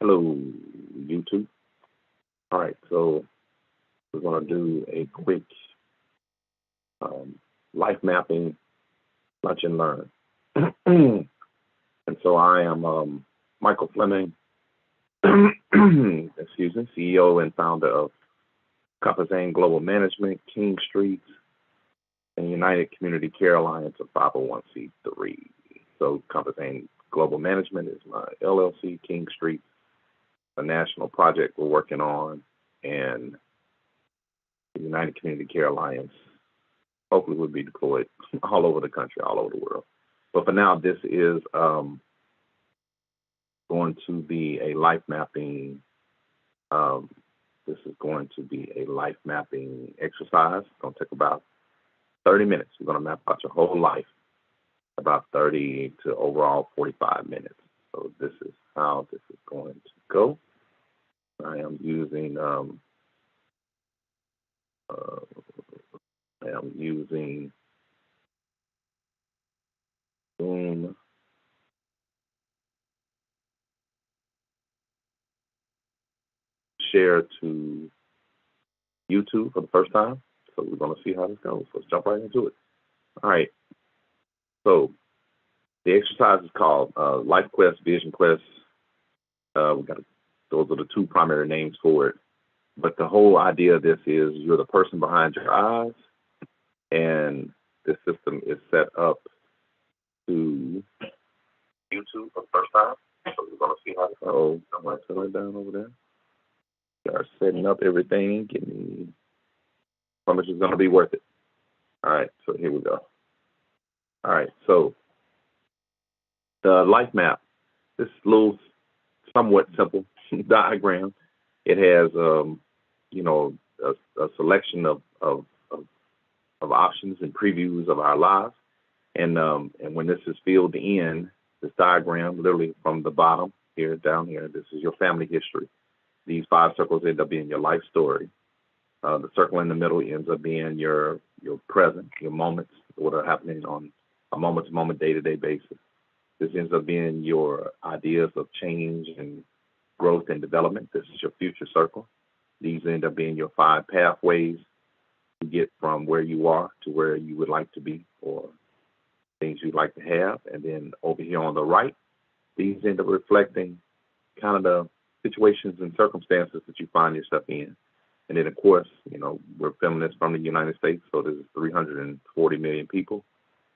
Hello, YouTube. All right, so we're going to do a quick um, life mapping lunch and learn. And so I am Michael Fleming, excuse me, CEO and founder of Compass Global Management, King Street, and United Community Care Alliance, of 501c3. So Compass Global Management is my LLC, King Street, a national project we're working on, and the United Community Care Alliance hopefully will be deployed all over the country, all over the world. But for now, this is going to be a life mapping. This is going to be a life mapping exercise. It's going to take about 30 minutes. We're going to map out your whole life, about 30 to overall 45 minutes. So this is how this is going to go. I am using Zoom. Share to YouTube for the first time. So we're going to see how this goes. Let's jump right into it. All right. So the exercise is called Life Quest, Vision Quest. Those are the two primary names for it. But the whole idea of this is you're the person behind your eyes, and this system is set up to YouTube for the first time. So we're going to see how this goes. I'm going to turn it down over there. Start setting up everything. Give me, how much is going to be worth it. All right, so here we go. All right, so the life map, this little, somewhat simple diagram. It has, a selection of options and previews of our lives. And when this is filled in, this diagram, literally from the bottom here, down here, this is your family history. These 5 circles end up being your life story. The circle in the middle ends up being your present, your moments, what are happening on a moment-to-moment, day-to-day basis. This ends up being your ideas of change and growth and development. This is your future circle. These end up being your 5 pathways to get from where you are to where you would like to be, or things you'd like to have. And then over here on the right, these end up reflecting kind of the situations and circumstances that you find yourself in. And then, of course, we're filming this from the United States, so there's 340 million people,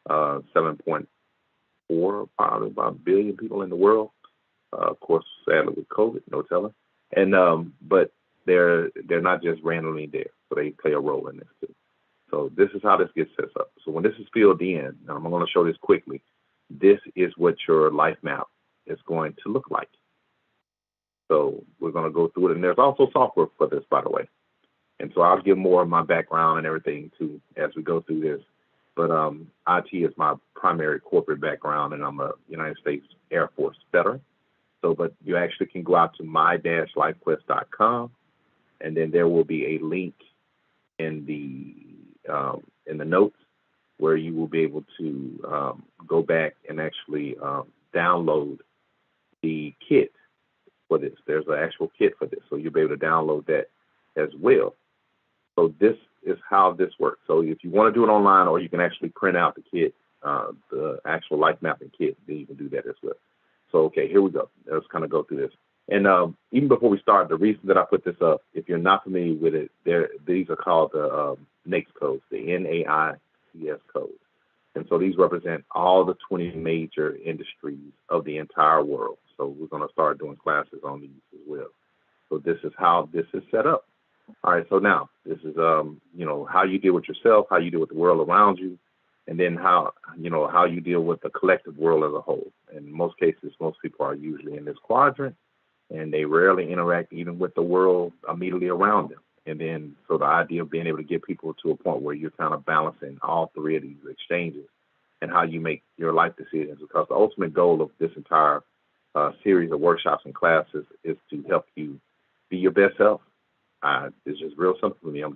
7.4 probably about billion people in the world. Of course, sadly with COVID, no telling. And but they're not just randomly there, so they play a role in this too. So this is how this gets set up. So when this is filled in, and I'm going to show this quickly, this is what your life map is going to look like. So we're going to go through it, and there's also software for this, by the way. And so I'll give more of my background and everything too as we go through this. But IT is my primary corporate background, and I'm a United States Air Force veteran. So, but you actually can go out to my-lifequest.com, and then there will be a link in the notes where you will be able to go back and actually download the kit for this. There's an actual kit for this, so you'll be able to download that as well. So this is how this works. So if you want to do it online, or you can actually print out the kit, the actual life mapping kit, then you can do that as well. So, okay, here we go. Let's kind of go through this. And even before we start, the reason that I put this up, if you're not familiar with it, these are called the NAICS codes, the NAICS codes. And so these represent all the 20 major industries of the entire world. So we're going to start doing classes on these as well. So this is how this is set up. All right, so now this is, how you deal with yourself, how you deal with the world around you, and then how you deal with the collective world as a whole. In most cases, most people are usually in this quadrant, and they rarely interact even with the world immediately around them. And then, so the idea of being able to get people to a point where you're kind of balancing all 3 of these exchanges and how you make your life decisions, because the ultimate goal of this entire series of workshops and classes is to help you be your best self. It's just real simple for me. I'm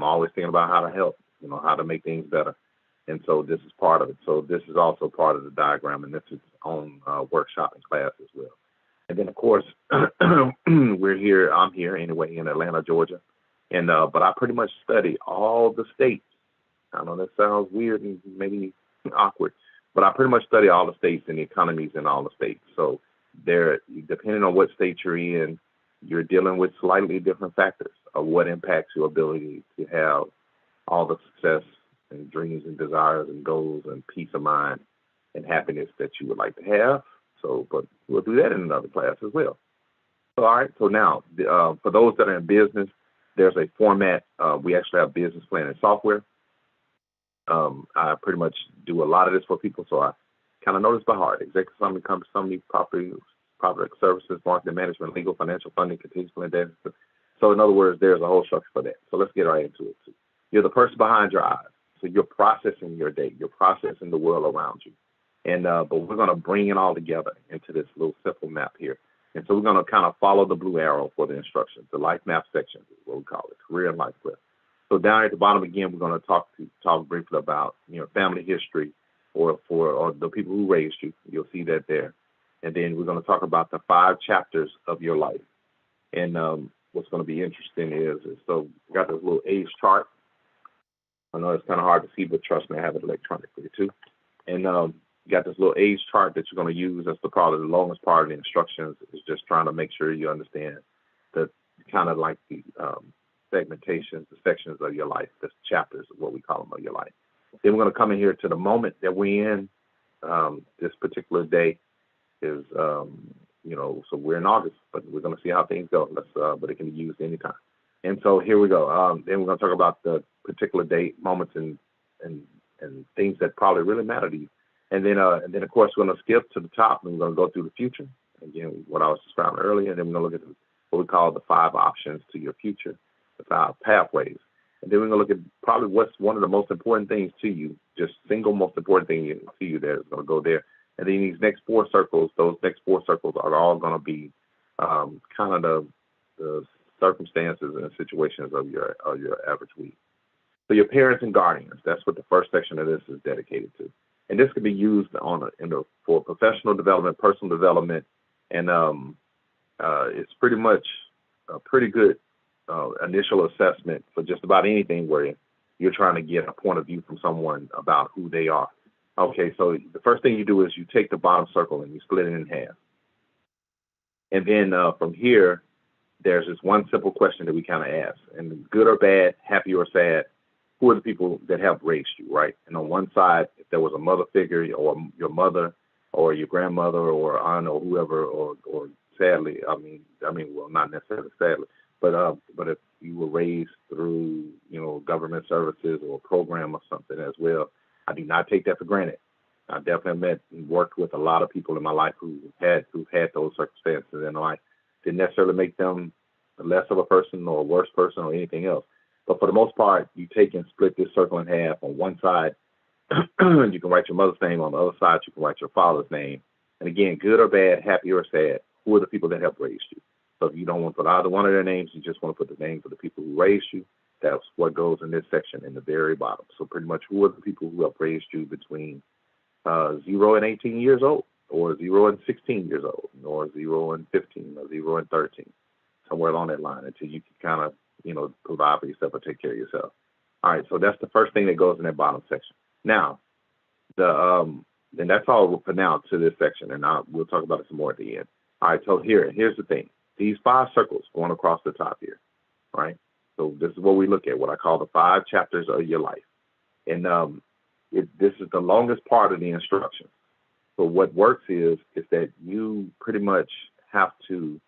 always thinking about how to help, how to make things better. And so this is part of it. So this is also part of the diagram, and this is its own workshop and class as well. And then, of course, we're here. I'm here anyway in Atlanta, Georgia, and but I pretty much study all the states. I know that sounds weird and maybe awkward, but I pretty much study all the states and the economies in all the states. So there, depending on what state you're in, you're dealing with slightly different factors of what impacts your ability to have all the success and dreams and desires and goals and peace of mind and happiness that you would like to have. So, but we'll do that in another class as well. So, all right. So now, for those that are in business, there's a format. We actually have business planning software. I pretty much do a lot of this for people, so I kind of know this by heart. Executive summary, company, property services, marketing management, legal, financial, funding, continuous plan, data. So in other words, there's a whole structure for that. So let's get right into it too. You're the person behind your eyes. So you're processing your day. You're processing the world around you. And but we're going to bring it all together into this little simple map here. And so we're going to kind of follow the blue arrow for the instructions. The life map section is what we call it, career and life cliff. So down at the bottom again, we're going to talk briefly about family history or the people who raised you. You'll see that there. And then we're going to talk about the 5 chapters of your life. And what's going to be interesting is so we got this little age chart. I know it's kind of hard to see, but trust me, I have it electronically too. And you got this little age chart that you're going to use. That's probably the longest part of the instructions is just trying to make sure you understand the kind of like the segmentations, the sections of your life, the chapters of what we call them of your life. Then we're going to come in here to the moment that we're in. This particular day is, so we're in August, but we're going to see how things go. But it can be used anytime. And so here we go. Then we're going to talk about the particular date, moments, and things that probably really matter to you. And then of course, we're going to skip to the top, and we're going to go through the future. Again, what I was describing earlier. And then we're going to look at what we call the 5 options to your future, the 5 pathways. And then we're going to look at probably what's one of the most important things to you, just single most important thing to you that is going to go there. And then these next 4 circles, those next 4 circles are all going to be kind of the circumstances and situations of your average week. So your parents and guardians, that's what the first section of this is dedicated to. And this could be used for professional development, personal development, and it's pretty much a pretty good initial assessment for just about anything where you're trying to get a point of view from someone about who they are. Okay, so the first thing you do is you take the bottom circle and you split it in half. And then from here, there's this one simple question that we kind of ask. And good or bad, happy or sad, who are the people that have raised you, right? And on one side, if there was a mother figure or your mother or your grandmother or aunt or whoever, or sadly, I mean, well, not necessarily sadly, but if you were raised through, government services or a program or something as well, I do not take that for granted. I definitely met and worked with a lot of people in my life who've had those circumstances in life. Didn't necessarily make them less of a person or a worse person or anything else. But for the most part, you take and split this circle in half. On one side, you can write your mother's name. On the other side, you can write your father's name. And again, good or bad, happy or sad, who are the people that have raised you? So if you don't want to put either one of their names, you just want to put the names of the people who raised you. That's what goes in this section in the very bottom. So pretty much who are the people who have raised you between 0 and 18 years old, or 0 and 16 years old, or 0 and 15, or 0 and 13, somewhere along that line until you can kind of, provide for yourself or take care of yourself. All right, so that's the first thing that goes in that bottom section. Now, then that's all for now to this section, and we'll talk about it some more at the end. All right, so here's the thing. These 5 circles going across the top here, right? So this is what we look at, what I call the 5 chapters of your life. And this is the longest part of the instruction. So what works is that you pretty much have to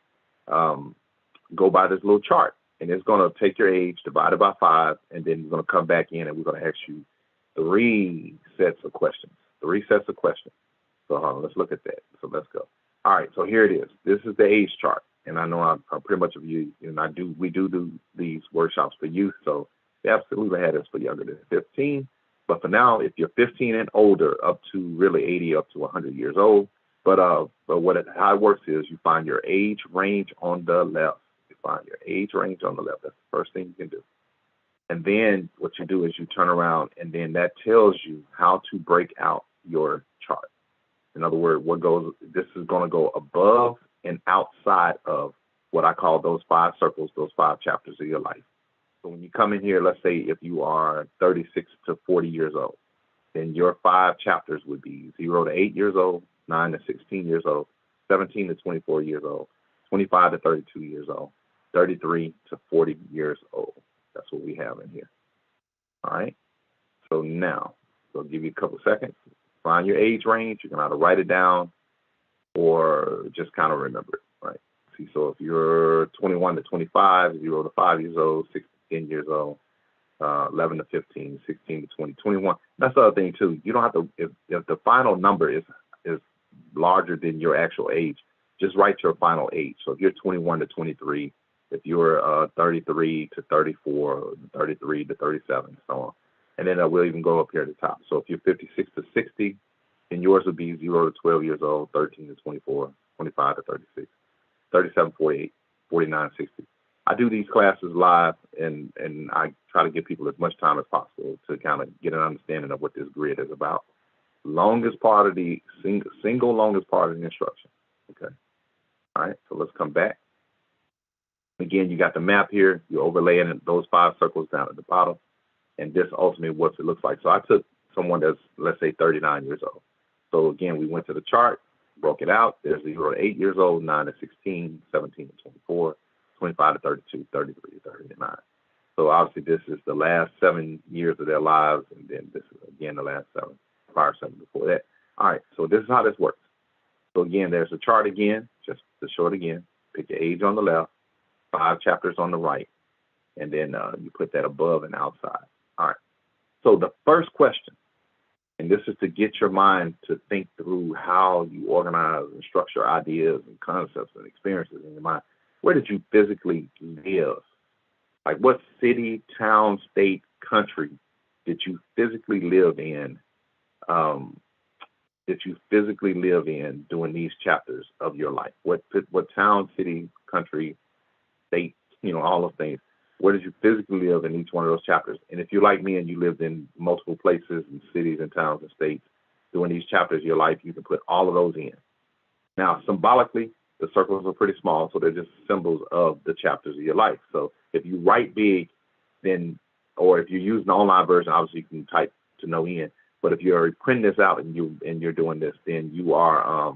go by this little chart. And it's going to take your age, divide it by 5, and then we're going to come back in and we're going to ask you 3 sets of questions. 3 sets of questions. So let's look at that. So let's go. All right, so here it is. This is the age chart. And I know I'm pretty much of you, we do these workshops for youth. So we absolutely had this for younger than 15. But for now, if you're 15 and older, up to really 80, up to 100 years old. But how it works is you find your age range on the left. You find your age range on the left. That's the first thing you can do. And then what you do is you turn around, and then that tells you how to break out your chart. In other words, this is going to go above and outside of what I call those 5 circles, those 5 chapters of your life. So when you come in here, let's say if you are 36 to 40 years old, then your 5 chapters would be 0 to 8 years old, 9 to 16 years old, 17 to 24 years old, 25 to 32 years old, 33 to 40 years old. That's what we have in here. All right. So now, I'll give you a couple seconds. Find your age range. You can either write it down or just kind of remember it, right? See, so if you're 21 to 25, 0 to 5 years old, 6 to 10 years old, 11 to 15, 16 to 20, 21. That's the other thing too. You don't have to, if the final number is larger than your actual age, just write your final age. So if you're 21 to 23, if you're 33 to 34, 33 to 37, so on. And then we'll even go up here at the top. So if you're 56 to 60, then yours would be 0 to 12 years old, 13 to 24, 25 to 36, 37, 48, 49, 60. I do these classes live, and I try to give people as much time as possible to kind of get an understanding of what this grid is about. Longest part of the single longest part of the instruction. Okay. All right. So let's come back. Again, you got the map here. You're overlaying those 5 circles down at the bottom, and this ultimately what it looks like. So I took someone that's, let's say, 39 years old. So again, we went to the chart, broke it out. There's 0 to 8 years old, 9 to 16, 17 to 24, 25 to 32, 33 to 39. So obviously this is the last 7 years of their lives, and then this is again the last 7, prior 7 before that. All right, so this is how this works. So again, there's a chart again, just to show it again. Pick your age on the left, 5 chapters on the right, and then you put that above and outside. All right, so the first question, and this is to get your mind to think through how you organize and structure ideas and concepts and experiences in your mind. Where did you physically live? Like what city, town, state, country did you physically live in? During these chapters of your life? What town, city, country, state, all those things. Where did you physically live in each one of those chapters? And if you're like me and you lived in multiple places and cities and towns and states during these chapters of your life, you can put all of those in. Now, symbolically, the circles are pretty small, so they're just symbols of the chapters of your life. So if you write big, then, or if you use an online version, obviously you can type to no end. But if you're printing this out and you're doing this, then you are,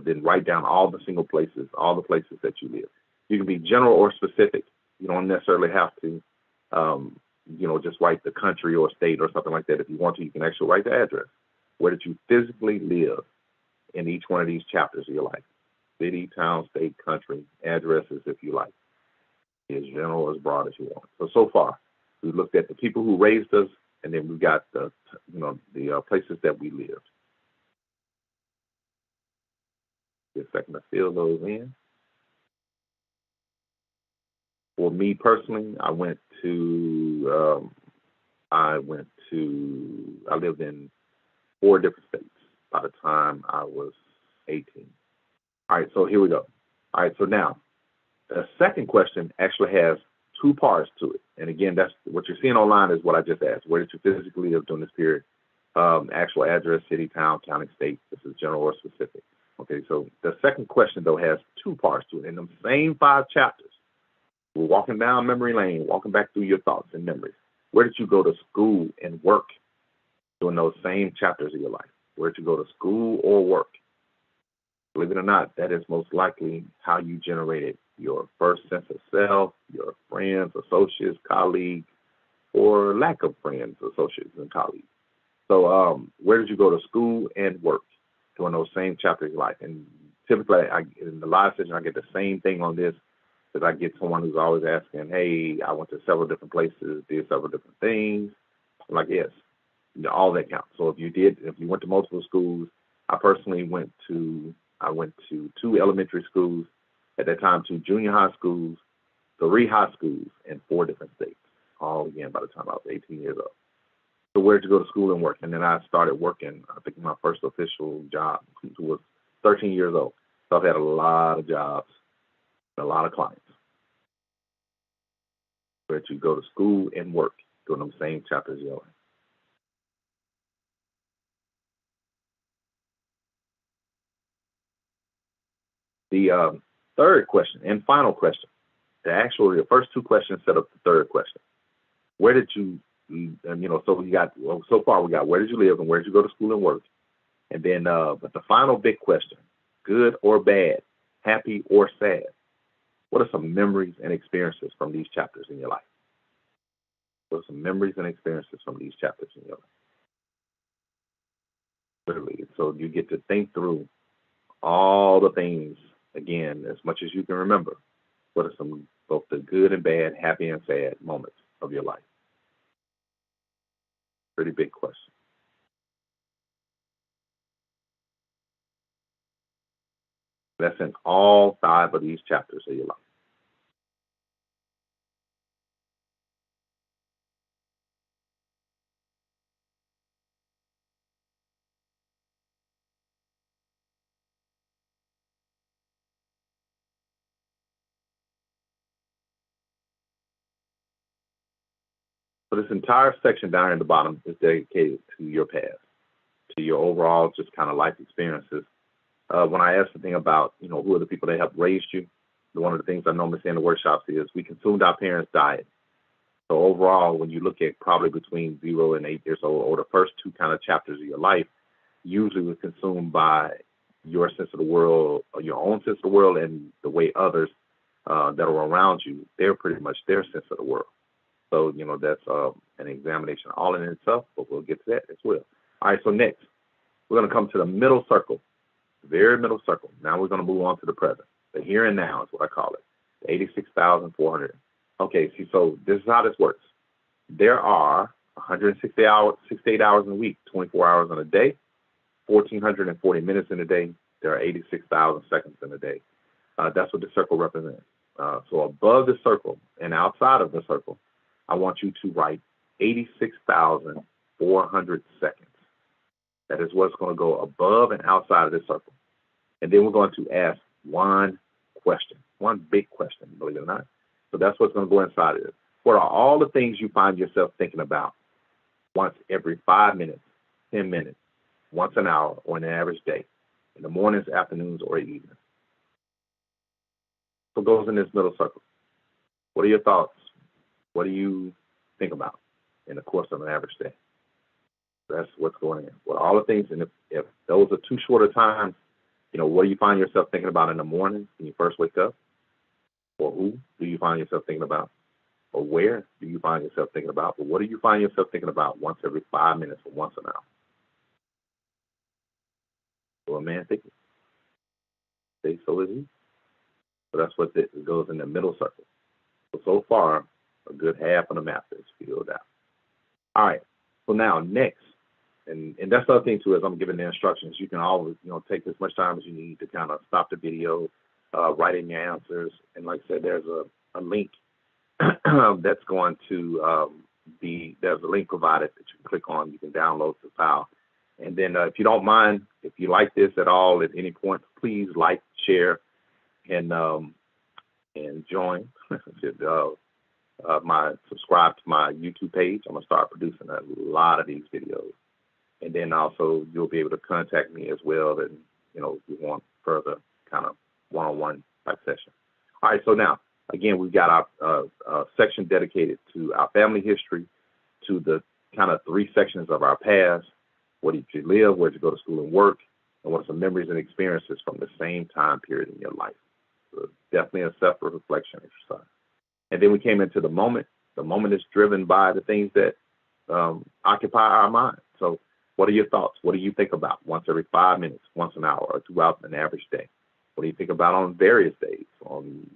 then write down all the single places, all the places that you live. You can be general or specific. You don't necessarily have to, just write the country or state or something like that. If you want to, you can actually write the address. Where did you physically live in each one of these chapters of your life? City, town, state, country, addresses, if you like. As general, as broad as you want. So far, we looked at the people who raised us, and then we got the places that we lived. Give a second to fill those in. For me personally, I lived in 4 different states by the time I was 18. All right, so here we go. All right, so now the second question actually has 2 parts to it. And again, that's what you're seeing online is what I just asked. Where did you physically live during this period? Actual address, city, town, county, state. This is general or specific. Okay, so the second question, though, has 2 parts to it. In the same 5 chapters, we're walking down memory lane, walking back through your thoughts and memories. Where did you go to school and work during those same chapters of your life? Where did you go to school or work? Believe it or not, that is most likely how you generated your first sense of self, your friends, associates, colleagues, or lack of friends, associates, and colleagues. So where did you go to school and work during those same chapters of your life? And typically, in the live session, I get the same thing on this, because I get someone who's always asking, hey, I went to several different places, did several different things. I'm like, yes, all that counts. So if you went to multiple schools, I personally went to 2 elementary schools, at that time 2 junior high schools, 3 high schools, and 4 different states, all again by the time I was 18 years old. So where did you go to school and work? And then I started working, I think my first official job was 13 years old. So I've had a lot of jobs, a lot of clients. Where did you go to school and work during them same chapters of your life? The third question and final question, the first two questions set up the third question. Where did you, so we got, well, so far we got where did you live and where did you go to school and work? And then, but the final big question, good or bad, happy or sad, what are some memories and experiences from these chapters in your life? What are some memories and experiences from these chapters in your life? Literally. So you get to think through all the things, again, as much as you can remember. What are some, both the good and bad, happy and sad moments of your life? Pretty big question. That's in all 5 of these chapters of your life. So this entire section down here at the bottom is dedicated to your past, to your overall just kind of life experiences. When I asked the thing about, who are the people that have raised you, one of the things I normally say in the workshops is we consumed our parents' diet. So overall, when you look at probably between 0 and 8 years old, or the first 2 kind of chapters of your life, usually was consumed by your sense of the world, or your own sense of the world, and the way others that are around you, they're pretty much their sense of the world. So, that's an examination all in itself, but we'll get to that as well. All right, so next, we're going to come to the middle circle, the very middle circle. Now we're going to move on to the present. The here and now is what I call it, the 86,400. Okay, see, so this is how this works. There are 68 hours in a week, 24 hours in a day, 1,440 minutes in a day. There are 86,000 seconds in a day. That's what the circle represents. So above the circle and outside of the circle, I want you to write 86,400 seconds. That is what's going to go above and outside of this circle. And then we're going to ask one question, one big question, believe it or not. So that's what's going to go inside of it. What are all the things you find yourself thinking about once every 5 minutes, 10 minutes, once an hour, or an average day, in the mornings, afternoons, or evenings? What goes in this middle circle? What are your thoughts? What do you think about in the course of an average day? That's what's going in. Well, all the things, and if those are too short a time, what do you find yourself thinking about in the morning when you first wake up? Or who do you find yourself thinking about? Or where do you find yourself thinking about? But what do you find yourself thinking about once every 5 minutes or once an hour? Well, man, thinking. See, so is he. So that's what it goes in the middle circle. So far, a good half of the map is filled out. All right. So now next, and that's the other thing too, as I'm giving the instructions, you can always, take as much time as you need to kind of stop the video, write in your answers. And like I said, there's a link that's going to there's a link provided that you can click on. You can download the file. And then if you don't mind, if you like this at all at any point, please like, share, and join. Subscribe to my YouTube page. I'm gonna start producing a lot of these videos, and then also you'll be able to contact me as well. And if you want further kind of one-on-one type session. All right. So now again, we've got our section dedicated to our family history, to the kind of 3 sections of our past. Where did you live? Where did you go to school and work? And what are some memories and experiences from the same time period in your life? So definitely a separate reflection exercise. And then we came into the moment. The moment is driven by the things that occupy our mind. So what are your thoughts? What do you think about once every 5 minutes, once an hour, or throughout an average day? What do you think about on various days, on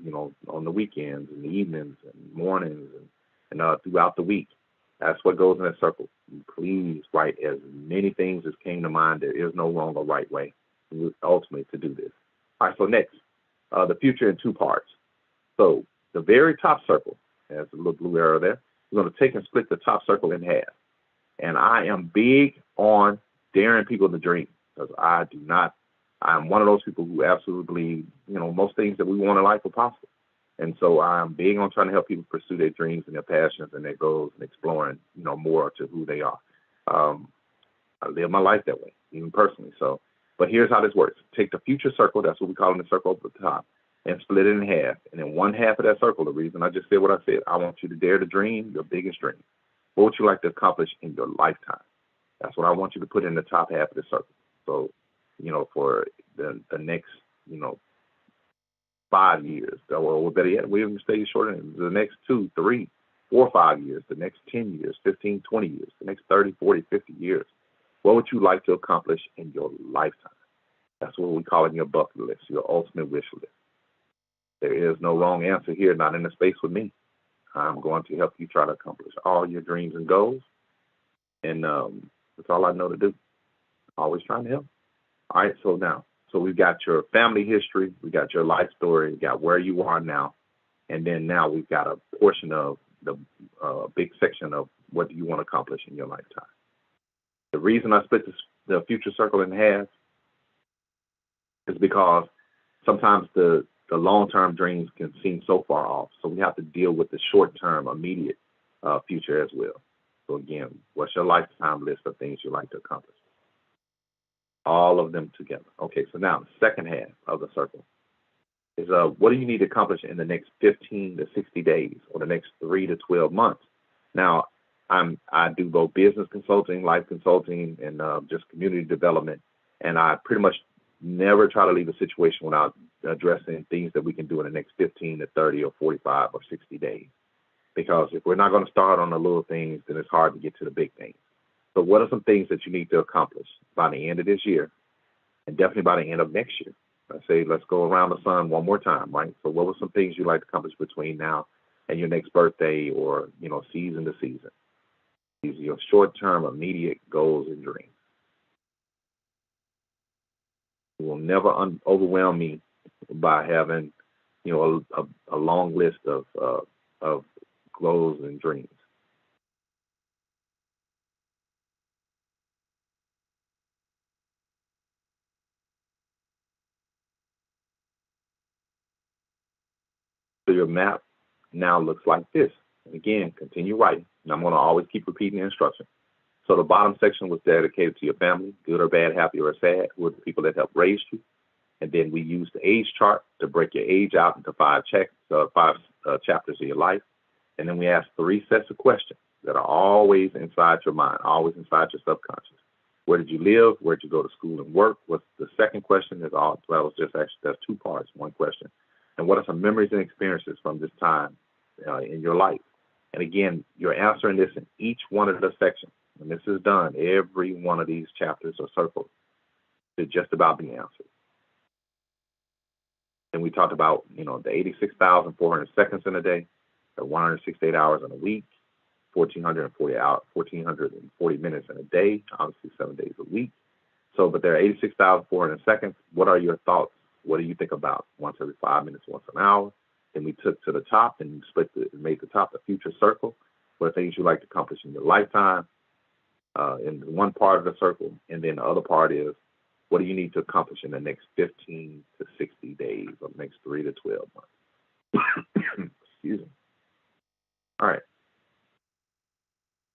the weekends and the evenings and mornings and throughout the week? That's what goes in that circle. Please write as many things as came to mind. There is no wrong or right way, ultimately, to do this. All right, so next, the future in 2 parts. So the very top circle, there's a little blue arrow there, we're going to take and split the top circle in half. And I am big on daring people to dream, because I'm one of those people who absolutely believe, most things that we want in life are possible. And so I'm big on trying to help people pursue their dreams and their passions and their goals and exploring, more to who they are. I live my life that way, even personally. So But here's how this works. Take the future circle, that's what we call in the circle at the top, and split it in half. And in one half of that circle, the reason I just said what I said, I want you to dare to dream your biggest dream. What would you like to accomplish in your lifetime? That's what I want you to put in the top half of the circle. So, for the next, 5 years, or better yet, we even stay shorter, the next 2, 3, 4, 5 years, the next 10 years, 15, 20 years, the next 30, 40, 50 years. What would you like to accomplish in your lifetime? That's what we call it in your bucket list, your ultimate wish list. There is no wrong answer here, not in the space with me. I'm going to help you try to accomplish all your dreams and goals. And that's all I know to do. Always trying to help. All right, so we've got your family history, we got your life story, we got where you are now, and then now we've got a portion of the big section of what do you want to accomplish in your lifetime. The reason I split the future circle in half is because sometimes the long-term dreams can seem so far off. So we have to deal with the short-term, immediate future as well. So again, what's your lifetime list of things you'd like to accomplish? All of them together. Okay, so now the second half of the circle is what do you need to accomplish in the next 15 to 60 days or the next 3 to 12 months? Now, I do both business consulting, life consulting, and just community development. And I pretty much never try to leave a situation without addressing things that we can do in the next 15 to 30 or 45 or 60 days. Because if we're not going to start on the little things, then it's hard to get to the big things. So what are some things that you need to accomplish by the end of this year and definitely by the end of next year? I say, let's go around the sun one more time, right? So what were some things you'd like to accomplish between now and your next birthday or, season to season? These are your short-term, immediate goals and dreams. You will never overwhelm me by having, a long list of goals and dreams. So your map now looks like this. And again, continue writing. And I'm going to always keep repeating the instruction. So the bottom section was dedicated to your family, good or bad, happy or sad, who are the people that helped raise you. And then we used the age chart to break your age out into five chapters of your life. And then we asked 3 sets of questions that are always inside your mind, always inside your subconscious. Where did you live? Where did you go to school and work? What's the second question? That's 2 parts, one question. And what are some memories and experiences from this time in your life? And again, you're answering this in each one of the sections. When this is done, every one of these chapters or circles should just about be answered. And we talked about, the 86,400 seconds in a day, the 168 hours in a week, 1,440 minutes in a day, obviously 7 days a week. So, but there are 86,400 seconds. What are your thoughts? What do you think about once every 5 minutes, once an hour? Then we took to the top and made the top the future circle. What are things you'd like to accomplish in your lifetime in one part of the circle? And then the other part is, what do you need to accomplish in the next 15 to 60 days or next 3 to 12 months? Excuse me. All right.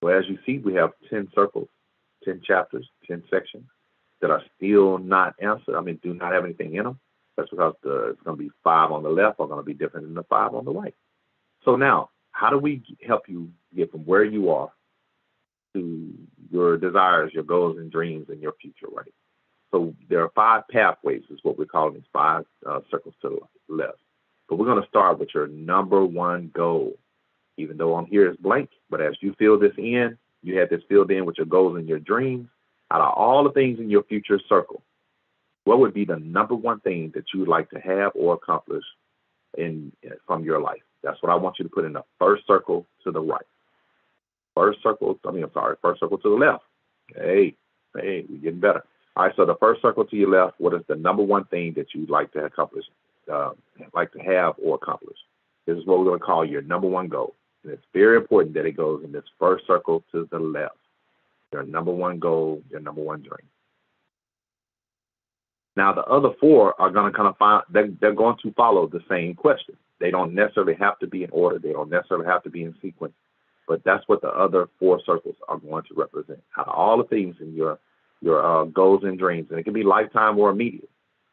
So as you see, we have 10 circles, 10 chapters, 10 sections that are still not answered. Do not have anything in them. That's because it's going to be 5 on the left are going to be different than the 5 on the right. So now, how do we help you get from where you are to your desires, your goals and dreams and your future, right? So there are 5 pathways is what we're calling these 5 circles to the left. But we're going to start with your number one goal. Even though on here is blank, but as you fill this in, you have this filled in with your goals and your dreams. Out of all the things in your future circle, what would be the number one thing that you would like to have or accomplish from your life? That's what I want you to put in the first circle to the right. First circle to the left. Hey, we're getting better. All right, so the first circle to your left, what is the number one thing that you'd like to accomplish, like to have or accomplish? This is what we're going to call your number one goal. And it's very important that it goes in this first circle to the left. Your number one goal, your number one dream. Now, the other 4 are going to they're going to follow the same question. They don't necessarily have to be in order. They don't necessarily have to be in sequence. But that's what the other 4 circles are going to represent. Out of all the things in your your goals and dreams, and it can be lifetime or immediate.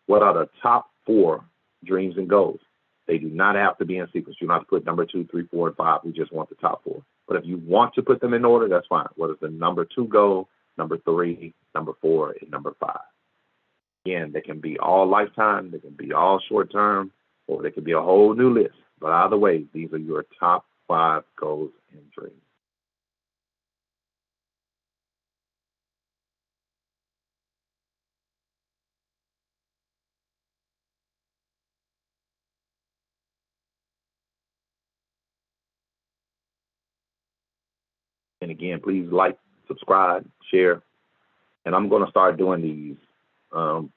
What are the top 4 dreams and goals? They do not have to be in sequence. You don't have to put number 2, 3, 4, and 5. We just want the top 4. But if you want to put them in order, that's fine. What is the number 2 goal, number 3, number 4, and number 5? Again, they can be all lifetime, they can be all short term, or they can be a whole new list. But either way, these are your top 5 goals and dreams. And again, please like, subscribe, share. And I'm going to start doing these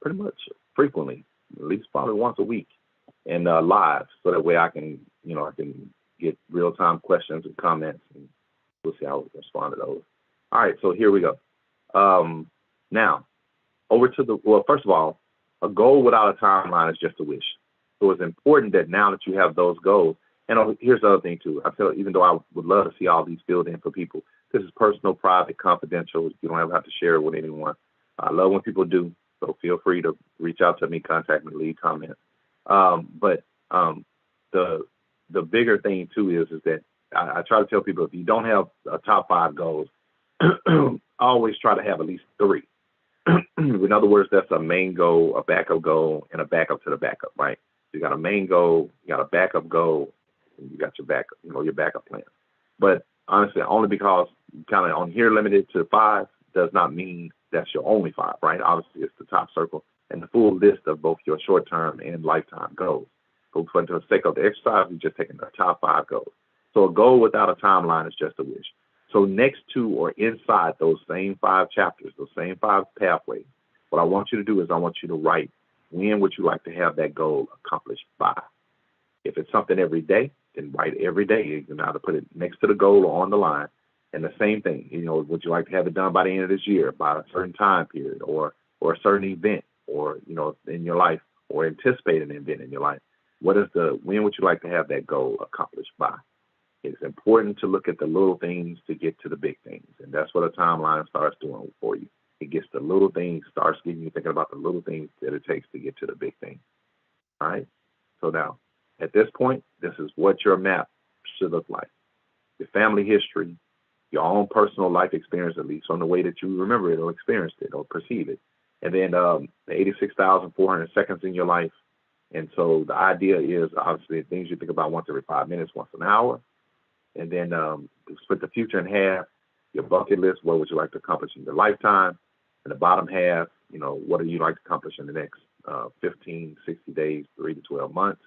pretty much frequently, at least probably once a week, and live, so that way I can get real-time questions and comments, and we'll see how we respond to those. All right, so here we go. Now, over to first of all, a goal without a timeline is just a wish. So it's important that now that you have those goals, and here's the other thing too. Even though I would love to see all these filled in for people, this is personal, private, confidential. You don't ever have to share it with anyone. I love when people do, so feel free to reach out to me, contact me, leave comments. But the bigger thing too is that I try to tell people, if you don't have a top 5 goals, always try to have at least 3. In other words, that's a main goal, a backup goal, and a backup to the backup, right? You got a main goal, you got a backup goal, and you got your backup, your backup plan. But honestly, only because kind of on here limited to 5 does not mean that's your only 5, right? Obviously, it's the top circle and the full list of both your short-term and lifetime goals. But for the sake of the exercise, we're just taking the top 5 goals. So a goal without a timeline is just a wish. So next to or inside those same 5 chapters, those same 5 pathways, what I want you to do is I want you to write when would you like to have that goal accomplished by. If it's something every day, then write every day. You can either put it next to the goal or on the line. And the same thing, would you like to have it done by the end of this year, by a certain time period, or a certain event, or, in your life, or anticipate an event in your life? When would you like to have that goal accomplished by? It's important to look at the little things to get to the big things. And that's what a timeline starts doing for you. It gets the little things, starts getting you thinking about the little things that it takes to get to the big thing. All right. So now, at this point, this is what your map should look like. Your family history, your own personal life experience, at least from the way that you remember it or experienced it or perceive it. And then the 86,400 seconds in your life. And so the idea is obviously things you think about once every 5 minutes, once an hour. And then split the future in half. Your bucket list, what would you like to accomplish in your lifetime? And the bottom half, what do you like to accomplish in the next 15, 60 days, 3 to 12 months?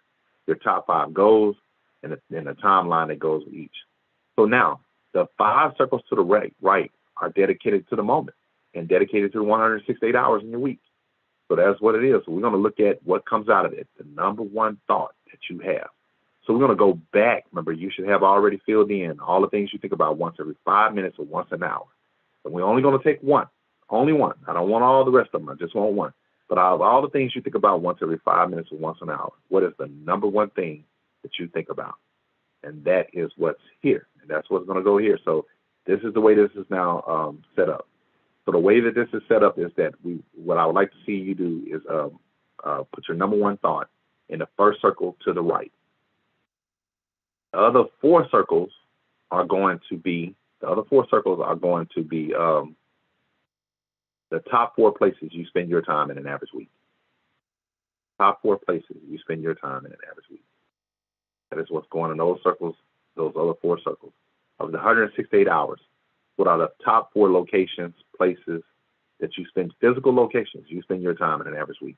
Your top 5 goals, and the timeline that goes with each. So now, the 5 circles to the right are dedicated to the moment and dedicated to 168 hours in your week. So that's what it is. So we're going to look at what comes out of it, the number 1 thought that you have. So we're going to go back. Remember, you should have already filled in all the things you think about once every 5 minutes or once an hour. And we're only going to take one, only one. I don't want all the rest of them. I just want one. But out of all the things you think about once every 5 minutes or once an hour, what is the number 1 thing that you think about? And that is what's here. And that's what's going to go here. So this is the way this is now set up. So the way that this is set up is that what I would like to see you do is put your number 1 thought in the first circle to the right. The other 4 circles are going to be the top 4 places you spend your time in an average week. Top 4 places you spend your time in an average week. That is what's going in those circles, those other 4 circles. Of the 168 hours, what are the top 4 locations, places that you spend, physical locations you spend your time in an average week?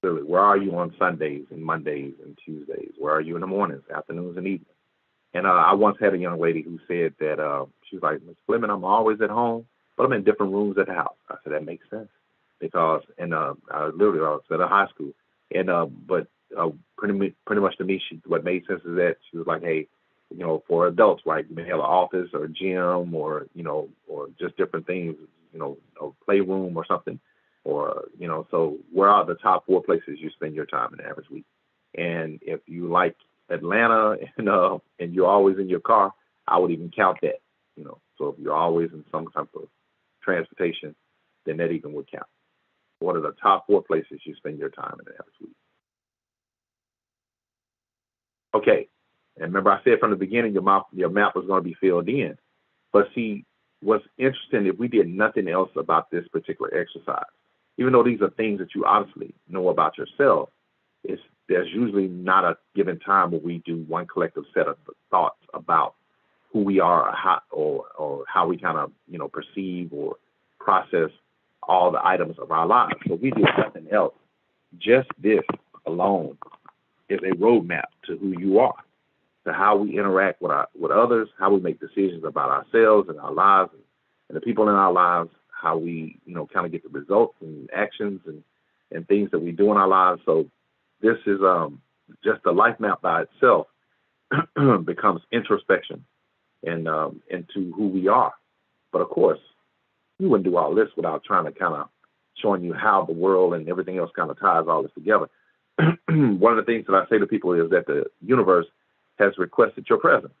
Clearly, where are you on Sundays and Mondays and Tuesdays? Where are you in the mornings, afternoons, and evenings? And I once had a young lady who said that she was like, Ms. Fleming, I'm always at home, but I'm in different rooms at the house. I said, that makes sense. Because, I was at a high school. And, but pretty much to me, what made sense is that she was like, hey, for adults, right, you may have an office or a gym or just different things, a playroom or something. Or, so where are the top 4 places you spend your time in an average week? And if you like Atlanta and you're always in your car, I would even count that, So if you're always in some type of transportation, then that even would count. What are the top 4 places you spend your time in an average week? Okay. And remember I said from the beginning your map was going to be filled in. But see, what's interesting, if we did nothing else about this particular exercise, even though these are things that you obviously know about yourself, there's usually not a given time where we do one collective set of thoughts about who we are or how we kind of, perceive or process all the items of our lives. So we do nothing else. Just this alone is a roadmap to who you are, to how we interact with others, how we make decisions about ourselves and our lives and the people in our lives, how we, kind of get the results and actions and things that we do in our lives. So this is just the life map by itself becomes introspection and into who we are. But of course, you wouldn't do all this without trying to kind of showing you how the world and everything else kind of ties all this together. One of the things that I say to people is that the universe has requested your presence.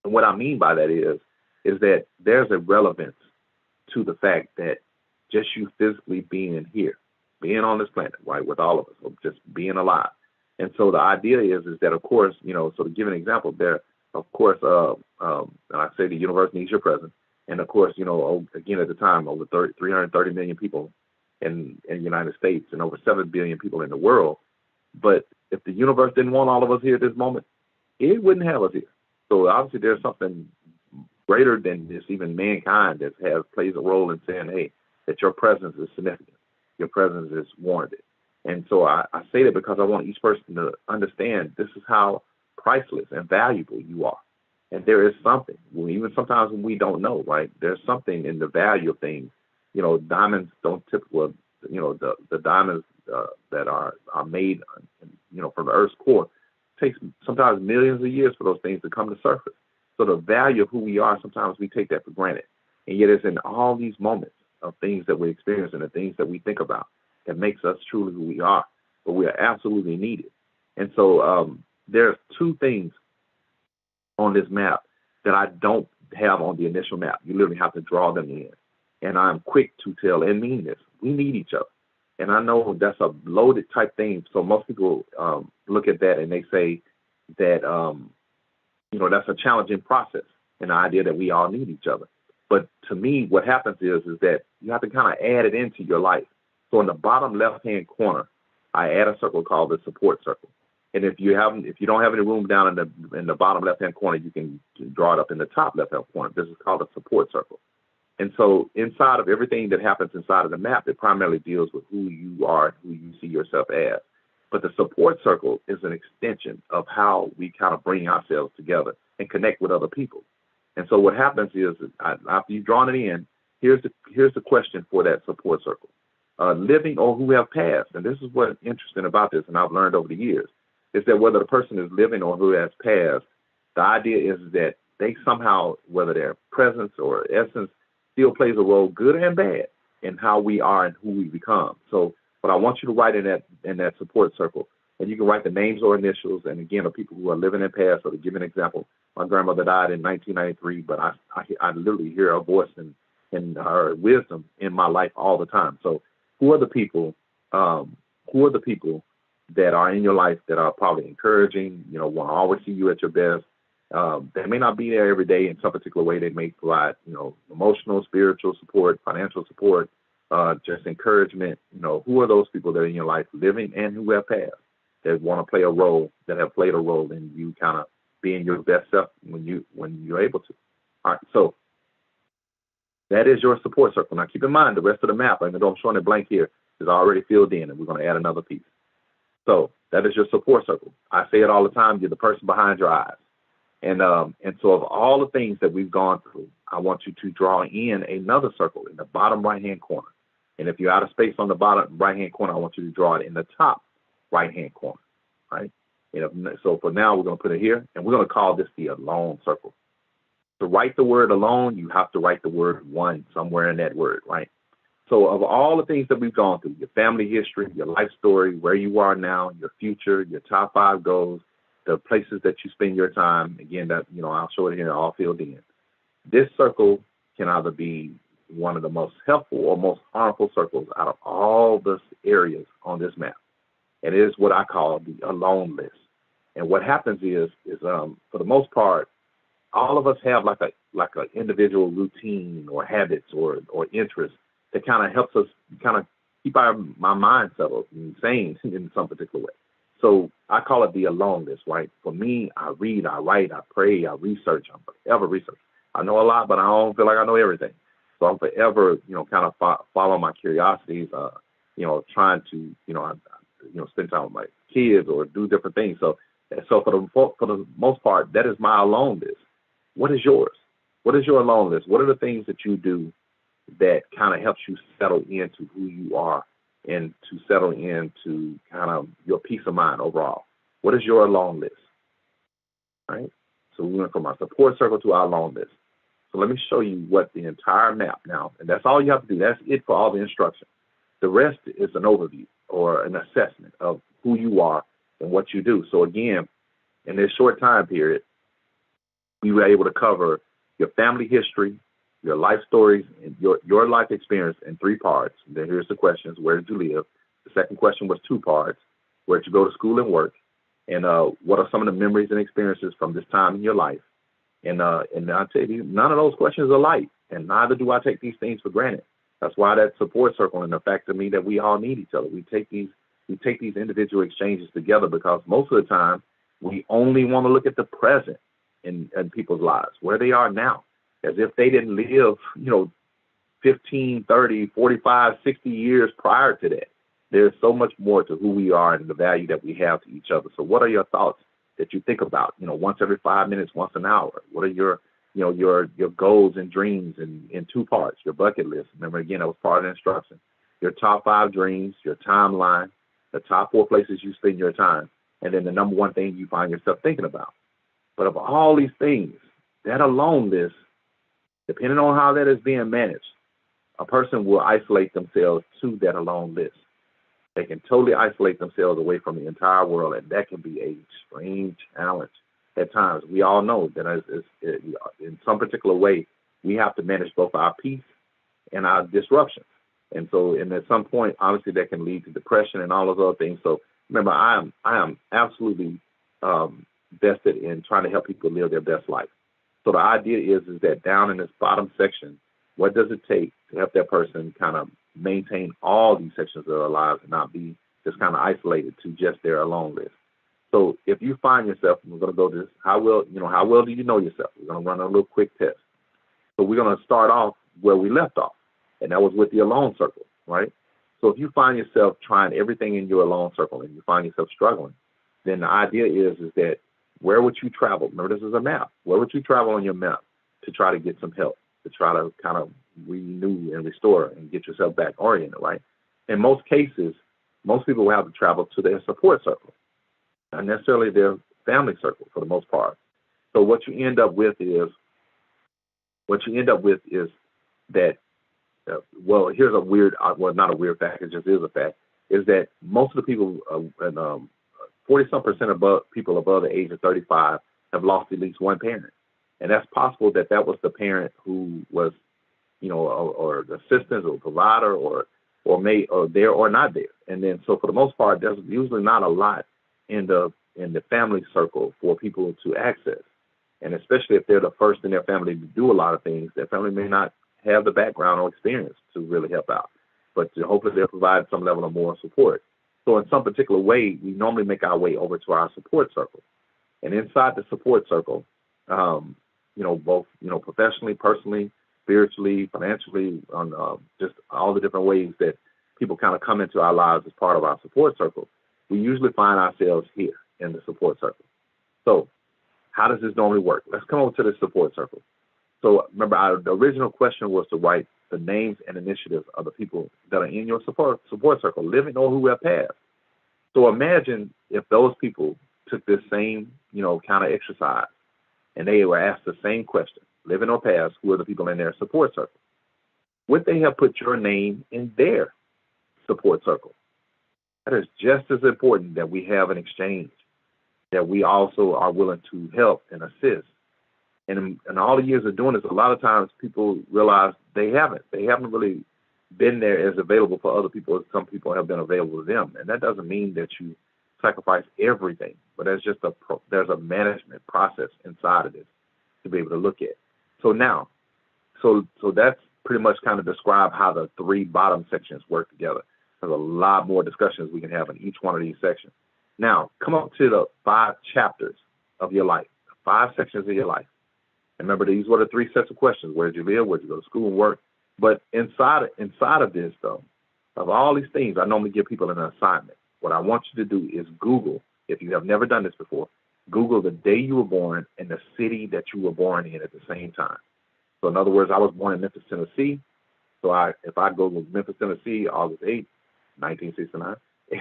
And what I mean by that is that there's a relevance to the fact that just you physically being here, being on this planet, right, with all of us, or just being alive. And so the idea is that, of course, so to give an example there, of course, and I say the universe needs your presence. And of course, again, at the time, over 330 million people in the United States and over 7 billion people in the world. But if the universe didn't want all of us here at this moment, it wouldn't have us here. So obviously there's something greater than this, even mankind, that plays a role in saying, hey, that your presence is significant. Your presence is warranted. And so I say that because I want each person to understand this is how priceless and valuable you are. And there is something, even sometimes when we don't know, right? There's something in the value of things. Diamonds don't typically, the diamonds that are made, from the Earth's core, takes sometimes millions of years for those things to come to surface. So the value of who we are, sometimes we take that for granted. And yet it's in all these moments of things that we experience and the things that we think about that makes us truly who we are. But we are absolutely needed. And so there's 2 things on this map that I don't have on the initial map. You literally have to draw them in. And I'm quick to tell and mean this. We need each other. And I know that's a loaded type thing. So most people look at that and they say that, that's a challenging process and the idea that we all need each other. But to me, what happens is that you have to kind of add it into your life. So in the bottom left-hand corner, I add a circle called the support circle. And if you don't have any room down in the bottom left-hand corner, you can draw it up in the top left-hand corner. This is called a support circle. And so inside of everything that happens inside of the map, it primarily deals with who you are, who you see yourself as. But the support circle is an extension of how we kind of bring ourselves together and connect with other people. And so what happens is, after you've drawn it in, here's the question for that support circle. Living or who have passed, and this is what's interesting about this, and I've learned over the years, is that whether the person is living or who has passed, the idea is that they somehow, whether their presence or essence, still plays a role, good and bad, in how we are and who we become. So what I want you to write in that support circle, and you can write the names or initials, and again, of people who are living in past. So to give an example, my grandmother died in 1993, but I literally hear her voice and her wisdom in my life all the time. So who are the people that are in your life that are probably encouraging, want to always see you at your best? They may not be there every day in some particular way. They may provide, emotional, spiritual support, financial support, just encouragement. Who are those people that are in your life, living and who have passed, that want to play a role, that have played a role in you kind of being your best self when you're able to. All right, so that is your support circle. Now keep in mind the rest of the map, even though I'm showing it blank here, is already filled in, and we're going to add another piece. So that is your support circle. I say it all the time, you're the person behind your eyes. And so of all the things that we've gone through, I want you to draw in another circle in the bottom right-hand corner. And if you're out of space on the bottom right-hand corner, I want you to draw it in the top right-hand corner, right? So for now, we're going to put it here, and we're going to call this the alone circle. To write the word alone, you have to write the word one somewhere in that word, right? So of all the things that we've gone through, your family history, your life story, where you are now, your future, your top 5 goals, the places that you spend your time, again, that, I'll show it here, all filled in. This circle can either be one of the most helpful or most harmful circles out of all the areas on this map. And it is what I call the alone list. And what happens is for the most part, all of us have like a individual routine or habits or interests that kind of helps us kind of keep my mind settled and sane in some particular way. So I call it the alone list, right? For me, I read, I write, I pray, I research. I'm forever research. I know a lot, but I don't feel like I know everything. So I'm forever, kind of follow my curiosities, trying to, spend time with my kids or do different things. So for the most part, that is my alone list. What is yours? What is your alone list? What are the things that you do that kind of helps you settle into who you are and to settle into kind of your peace of mind overall? What is your alone list? Right? So we went from our support circle to our alone list. So let me show you what the entire map now, and that's all you have to do. That's it for all the instructions. The rest is an overview or an assessment of who you are and what you do. So again, in this short time period, we were able to cover your family history, your life stories, and your life experience in 3 parts. Then here's the questions: where did you live? The second question was 2 parts: where did you go to school and work? And what are some of the memories and experiences from this time in your life? And I'll tell you, none of those questions are light, and neither do I take these things for granted. That's why that support circle and the fact to me that we all need each other. We take these individual exchanges together because most of the time we only want to look at the present in people's lives, where they are now, as if they didn't live, 15, 30, 45, 60 years prior to that. There's so much more to who we are and the value that we have to each other. So what are your thoughts that you think about, once every 5 minutes, once an hour? What are your goals and dreams in 2 parts? Your bucket list. Remember, again, that was part of the instruction. Your top 5 dreams, your timeline, the top 4 places you spend your time, and then the number 1 thing you find yourself thinking about. But of all these things, that alone list, depending on how that is being managed, a person will isolate themselves to that alone list. They can totally isolate themselves away from the entire world, and that can be a strange challenge at times. We all know that in some particular way, we have to manage both our peace and our disruptions. And so, and at some point, obviously, that can lead to depression and all those other things. So remember, I am absolutely vested in trying to help people live their best life. So the idea is that down in this bottom section, what does it take to help that person kind of maintain all these sections of their lives and not be just kind of isolated to just their alone list? So if you find yourself, and we're going to go to this, how well do you know yourself? We're going to run a little quick test. So we're going to start off where we left off, and that was with the alone circle, right? So if you find yourself trying everything in your alone circle and you find yourself struggling, then the idea is that where would you travel? Remember, this is a map. Where would you travel on your map to try to get some help, to try to kind of renew and restore and get yourself back oriented, right? In most cases, most people will have to travel to their support circle, not necessarily their family circle for the most part. So what you end up with is that, here's a weird, not a weird fact, it just is a fact, is that most of the people, 40-some% above people above the age of 35 have lost at least one parent. And that's possible that was the parent who was, or the assistant or provider or there or not there. And then, so for the most part, there's usually not a lot in the family circle for people to access. And especially if they're the first in their family to do a lot of things, their family may not have the background or experience to really help out. But hopefully they'll provide some level of moral support. So in some particular way, we normally make our way over to our support circle. And inside the support circle, both, professionally, personally, spiritually, financially, on just all the different ways that people kind of come into our lives as part of our support circle, we usually find ourselves here in the support circle. So how does this normally work? Let's come over to the support circle. So remember, the original question was to write the names and initiatives of the people that are in your support circle, living or who have passed. So imagine if those people took this same, kind of exercise, and they were asked the same question, living or past, who are the people in their support circle? Would they have put your name in their support circle? That is just as important that we have an exchange, that we also are willing to help and assist, And in all the years of doing this, a lot of times people realize they haven't. They haven't really been there as available for other people as some people have been available to them. And that doesn't mean that you sacrifice everything, but there's a management process inside of this to be able to look at. So now, so that's pretty much kind of describe how the three bottom sections work together. There's a lot more discussions we can have in each one of these sections. Now, come up to the 5 chapters of your life, 5 sections of your life. And remember, these were the 3 sets of questions. Where did you live? Where did you go to school and work? But inside of this, though, of all these things, I normally give people an assignment. What I want you to do is Google, if you have never done this before, Google the day you were born and the city that you were born in at the same time. So in other words, I was born in Memphis, Tennessee. So if I Google Memphis, Tennessee, August 8th, 1969,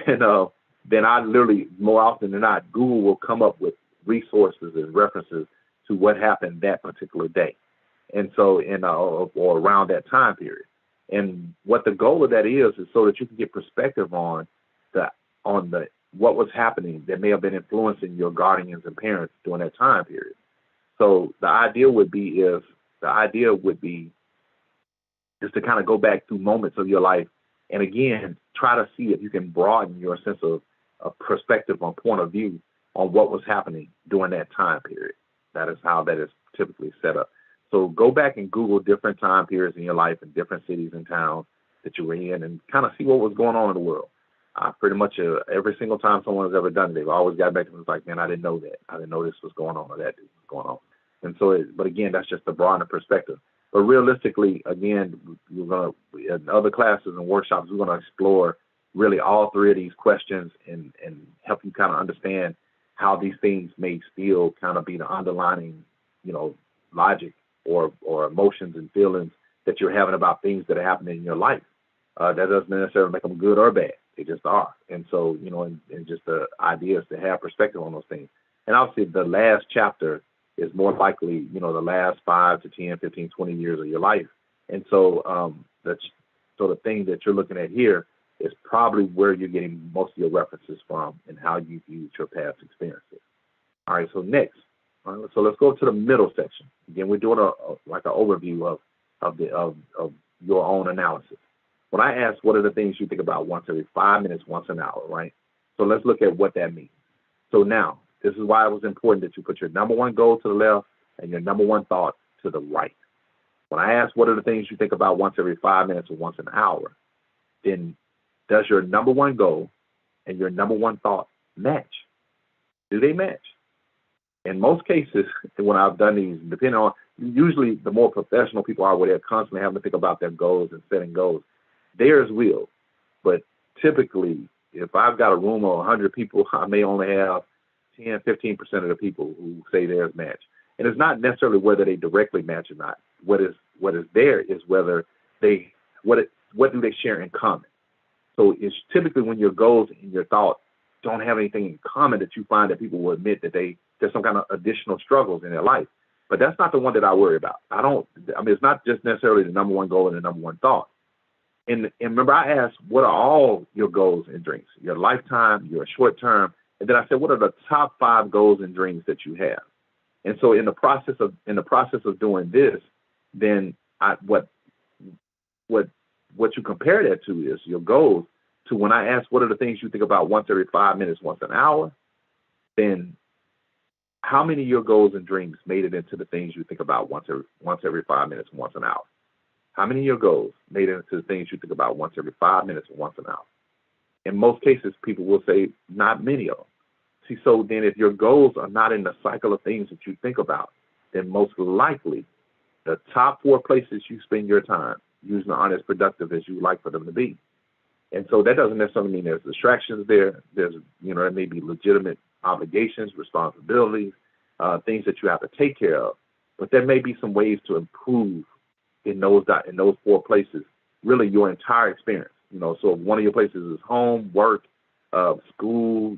and then I literally, more often than not, Google will come up with resources and references to what happened that particular day. And so, or around that time period. And what the goal of that is so that you can get perspective on what was happening that may have been influencing your guardians and parents during that time period. So the idea would be just to kind of go back through moments of your life and again try to see if you can broaden your sense of perspective on point of view on what was happening during that time period. That is how that is typically set up. So go back and Google different time periods in your life in different cities and towns that you were in and kind of see what was going on in the world. Pretty much every single time someone has ever done it, they've always got back and was like, man, I didn't know that. I didn't know this was going on or that was going on. And so, but again, that's just the broader perspective. But realistically, again, we're going to, in other classes and workshops, we're going to explore really all 3 of these questions and help you kind of understand how these things may still kind of be the underlining, logic or emotions and feelings that you're having about things that are happening in your life. That doesn't necessarily make them good or bad. They just are. And so, and just the idea is to have perspective on those things. And obviously the last chapter is more likely, the last 5 to 10, 15, 20 years of your life. And so the thing that you're looking at here is probably where you're getting most of your references from and how you viewed your past experiences. All right, so next, so let's go to the middle section. Again, we're doing an overview of your own analysis. When I ask what are the things you think about once every 5 minutes, once an hour, right? So let's look at what that means. So now, this is why it was important that you put your number 1 goal to the left and your number 1 thought to the right. When I ask what are the things you think about once every 5 minutes or once an hour, then does your number 1 goal and your number 1 thought match? Do they match? In most cases, when I've done these, depending on, usually the more professional people are where they're constantly having to think about their goals and setting goals, theirs will. But typically, if I've got a room of 100 people, I may only have 10, 15% of the people who say theirs match. And it's not necessarily whether they directly match or not. What is there is whether what do they share in common. So it's typically when your goals and your thoughts don't have anything in common that you find that people will admit that there's some kind of additional struggles in their life. But that's not the one that I worry about. It's not just necessarily the number 1 goal and the number 1 thought. And remember, I asked, what are all your goals and dreams? Your lifetime, your short term. And then I said, what are the top 5 goals and dreams that you have? And so in the process of doing this, then what you compare that to is your goals to when I ask what are the things you think about once every 5 minutes, once an hour, then how many of your goals and dreams made it into the things you think about once every 5 minutes, once an hour? How many of your goals made it into the things you think about once every 5 minutes or once an hour? In most cases, people will say not many of them. See, so then if your goals are not in the cycle of things that you think about, then most likely the top 4 places you spend your time usually aren't as productive as you would like for them to be. And so that doesn't necessarily mean there's distractions there. There may be legitimate obligations, responsibilities, things that you have to take care of. But there may be some ways to improve in those 4 places, really your entire experience. So if one of your places is home, work, school,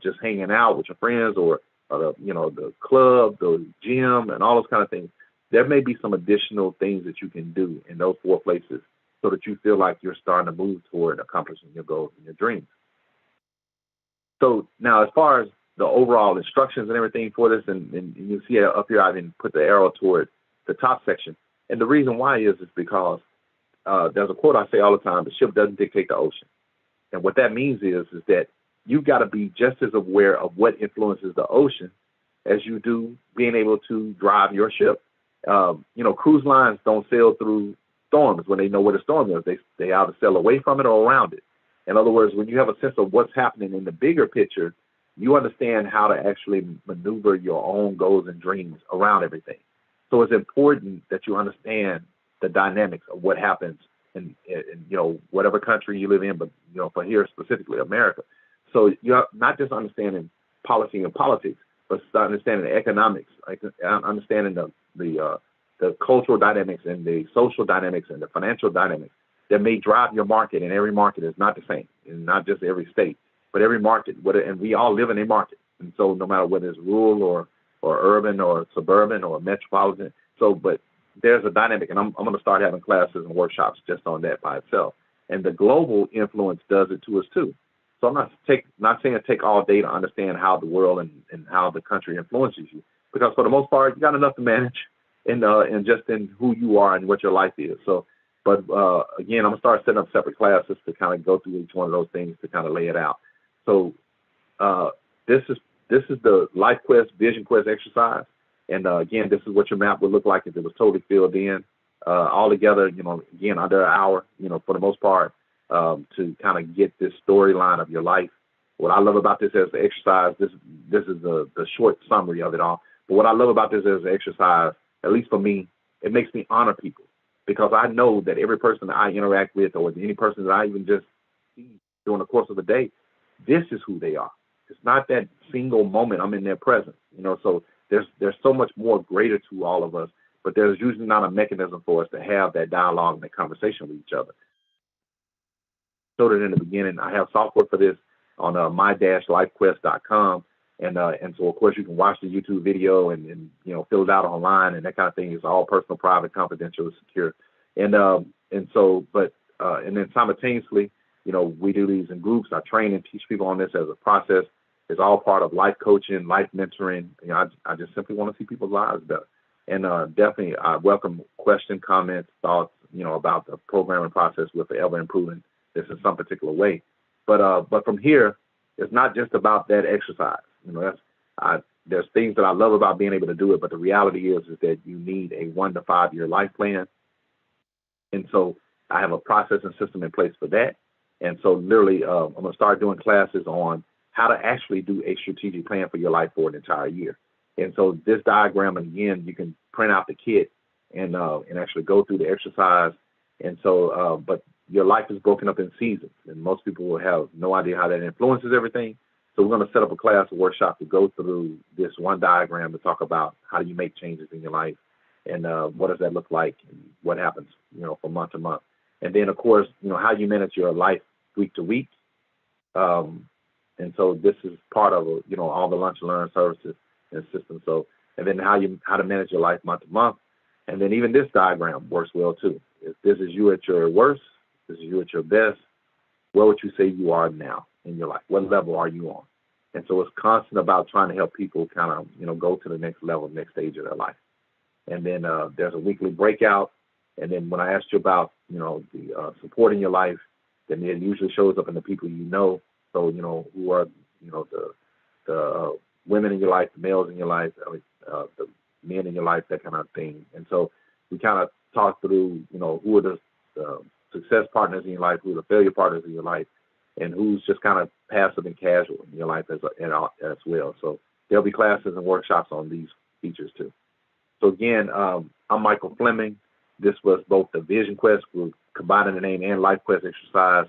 just hanging out with your friends, or the club, the gym, and all those kind of things, there may be some additional things that you can do in those 4 places so that you feel like you're starting to move toward accomplishing your goals and your dreams. So now, as far as the overall instructions and everything for this, and you see it up here, I didn't put the arrow toward the top section. And the reason why is because there's a quote I say all the time: the ship doesn't dictate the ocean. And what that means is that you've got to be just as aware of what influences the ocean as you do being able to drive your ship. Cruise lines don't sail through storms when they know what a storm is. They either sail away from it or around it. In other words, when you have a sense of what's happening in the bigger picture, you understand how to actually maneuver your own goals and dreams around everything. So it's important that you understand the dynamics of what happens in whatever country you live in, but for here specifically America. So you're not just understanding policy and politics, but understanding the economics, like understanding the cultural dynamics and the social dynamics and the financial dynamics that may drive your market. And every market is not the same, and not just every state, but every market. And we all live in a market. And so no matter whether it's rural or urban or suburban or metropolitan, but there's a dynamic, and I'm going to start having classes and workshops just on that by itself. And the global influence does it to us too. So I'm not saying take all day to understand how the world and how the country influences you, because for the most part, you got enough to manage in just in who you are and what your life is. So, but again, I'm gonna start setting up separate classes to kind of go through each one of those things to kind of lay it out. So this is the Life Quest Vision Quest exercise. And again, this is what your map would look like if it was totally filled in, all together, again, under an hour, for the most part, to kind of get this storyline of your life. What I love about this as an exercise, this is the short summary of it all. But what I love about this as an exercise, at least for me, it makes me honor people, because I know that every person that I interact with, or any person that I even just see during the course of the day, this is who they are. It's not that single moment I'm in their presence, so there's so much more greater to all of us, but there's usually not a mechanism for us to have that dialogue and that conversation with each other. So that in the beginning, I have software for this on my-lifequest.com. And so, of course, you can watch the YouTube video and fill it out online and that kind of thing. It's all personal, private, confidential, secure. And then simultaneously, we do these in groups. I train and teach people on this as a process. It's all part of life coaching, life mentoring. I just simply want to see people's lives better. And definitely, I welcome questions, comments, thoughts, about the programming process. We're forever improving this in some particular way. But from here, it's not just about that exercise. There's things that I love about being able to do it, but the reality is that you need a 1 to 5 year life plan. And so I have a process and system in place for that. And so literally, I'm going to start doing classes on how to actually do a strategic plan for your life for an entire year. And so this diagram, again, you can print out the kit and actually go through the exercise. And so, but your life is broken up in seasons, and most people will have no idea how that influences everything. So we're going to set up a class, a workshop to go through this one diagram to talk about how do you make changes in your life, and what does that look like, and what happens, from month to month. And then, of course, how you manage your life week to week. And so this is part of, all the lunch and learn services and systems. So, and then how to manage your life month to month. And then even this diagram works well too. If this is you at your worst, this is you at your best, where would you say you are now in your life? What level are you on? And so it's constant about trying to help people kind of, go to the next level, next stage of their life. And then there's a weekly breakout. And then when I asked you about, the support in your life, then it usually shows up in the people you know. So, who are, the women in your life, the males in your life, the men in your life, that kind of thing. And so we kind of talk through, who are the success partners in your life, who are the failure partners in your life, and who's just kind of passive and casual in your life as well. So there'll be classes and workshops on these features too. So again, I'm Michael Fleming. This was both the Vision Quest, we're combining the name, and Life Quest exercise.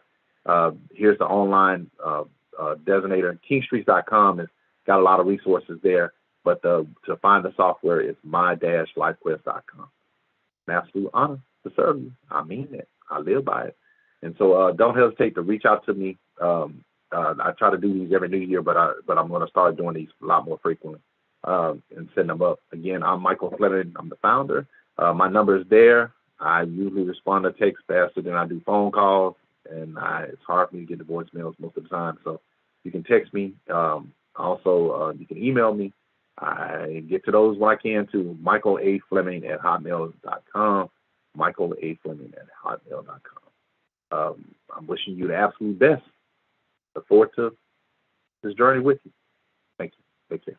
Here's the online designator. Kingstreets.com has got a lot of resources there, but to find the software is my-lifequest.com. An absolute honor to serve you. I mean it. I live by it. And so don't hesitate to reach out to me. I try to do these every new year, but I'm going to start doing these a lot more frequently and setting them up. Again, I'm Michael Fleming. I'm the founder. My number is there. I usually respond to text faster than I do phone calls, and it's hard for me to get the voicemails most of the time. So you can text me. I'm Also, you can email me. I get to those when I can too. michaelafleming@hotmail.com. michaelafleming@hotmail.com. I'm wishing you the absolute best. Look forward to this journey with you. Thank you. Take care.